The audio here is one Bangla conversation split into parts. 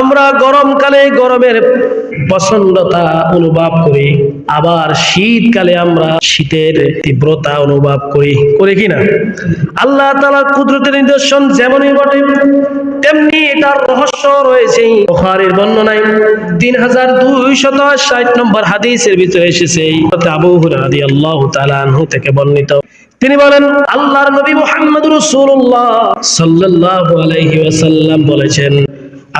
আমরা গরমকালে গরমের প্রচন্ডতা অনুভব করি, আবার শীতকালে আমরা শীতের তীব্রতা অনুভব করি কিনা? আল্লাহ তাআলার কুদরতের নিদর্শন যেমনই বটে, তেমনি এটার রহস্য রয়েছে। বুখারীর বর্ণনায় 3260 নম্বর হাদিসের ভিতরে এসেছে, আবু হুরায়রা রাদিয়াল্লাহু তাআলা আনহু থেকে বর্ণিত। তিনি বলেন, আল্লাহর নবী মুহাম্মদুর রাসূলুল্লাহ সাল্লাল্লাহু আলাইহি ওয়াসাল্লাম বলেছেন,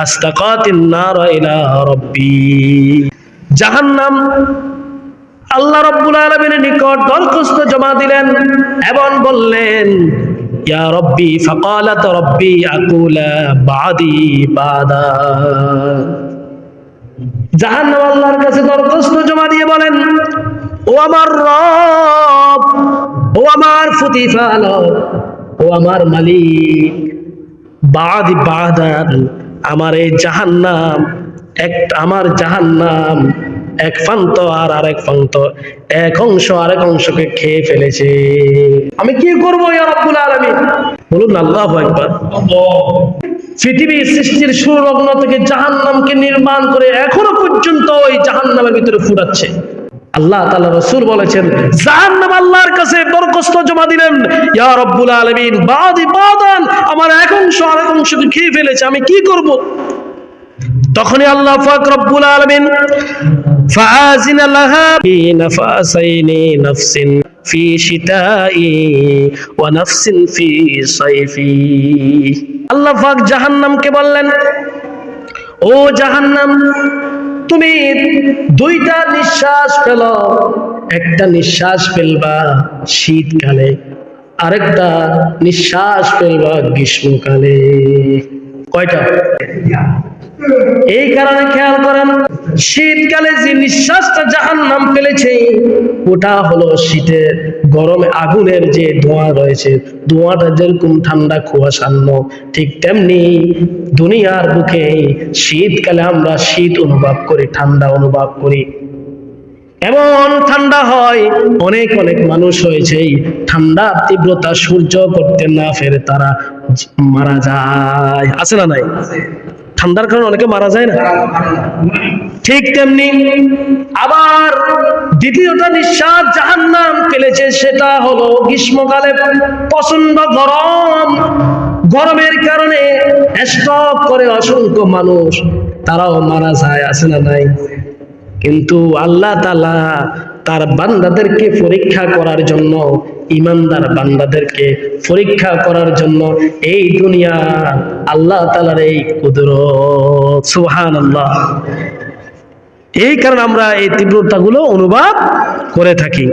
আস্তাকাতিন নার ইলা রাব্বি, জাহান্নাম আল্লাহ রাব্বুল আলামিনের নিকট দরখাস্ত জমা দিলেন এবং বললেন, ইয়া রাব্বি, ফাকালাত রাব্বি আকুলা বাদি বাদা। জাহান্নাম আল্লাহর কাছে দরখাস্ত জমা দিয়ে বলেন, ও আমার রব, ও আমার প্রতিপালক, ও আমার মালিক, বাদি বাদান, আমার এই জাহান্নাম এক প্রান্ত আর আরেক প্রান্ত, এক অংশ আরেক অংশকে খেয়ে ফেলেছে। আমি কি করবো ইয়া রাব্বুল আলামিন? বলুন আল্লাহু আকবার। পৃথিবীর সৃষ্টির শুরু লগ্ন থেকে জাহান্নামকে নির্মাণ করে এখনো পর্যন্ত ওই জাহান্নামের ভিতরে ফুটাচ্ছে। আল্লাহ তাআলা রাসূল বলেছেন, জাহান্নাম আল্লাহর কাছে দরখাস্ত জমা দিলেন, ইয়া রাব্বুল আলামিন, বাদি বাদান, আমার এক অংশ আরেক অংশকে খেয়ে ফেলেছে, আমি কি করব? তখনই আল্লাহ পাক রব্বুল আলামিন ফাআযিনা লাহা ফি নাফাসাইনি, নাফসিন ফি শিতাই ওয়া নাফসিন ফি সাইফি। আল্লাহ পাক জাহান্নামকে বললেন, ও জাহান্নাম, তুমি দুইটা নিঃশ্বাস ফেলো, একটা নিঃশ্বাস ফেলবা শীতকালে, আরেকটা নিঃশ্বাস ফেলবা গ্রীষ্মকালে। কয়টা? এই কারণে খেয়াল করেন, শীতকালে যে নিঃশ্বাসটা জাহান্নাম ফেলেছে ওটা হলো শীতের গরমে আগুনের যে ধোঁয়া রয়েছে, ধোঁয়াটা যেরকম ঠান্ডা কুয়াশান্ন, ঠিক তেমনি দুনিয়ার বুকে শীতকালে আমরা শীত অনুভব করি, ঠান্ডা অনুভব করি। এমন ঠান্ডা হয়, অনেক মানুষ হয়েছে ঠান্ডা তীব্রতা সহ্য করতে না পেরে তারা মারা যায়। আছে না নাই? ঠান্ডার কারণে অনেকে মারা যায় না? ঠিক তেমনি আবার দ্বিতীয়টা নিঃশ্বাস জাহান্নাম ফেলেছে, সেটা হলো গ্রীষ্মকালে প্রচন্ড গরম, গরমের কারণে স্ট্রোক করে অসংখ্য মানুষ, তারাও মারা যায়। আছে না নাই? কিন্তু আল্লাহ তাআলা তার বান্দাদেরকে পরীক্ষা করার জন্য, ঈমানদার বান্দাদেরকে পরীক্ষা করার জন্য এই দুনিয়া আল্লাহ তাআলার এই কুদরত, সুবহানাল্লাহ, এই কারণে আমরা এই তীব্রতাগুলো অনুভব করে থাকি।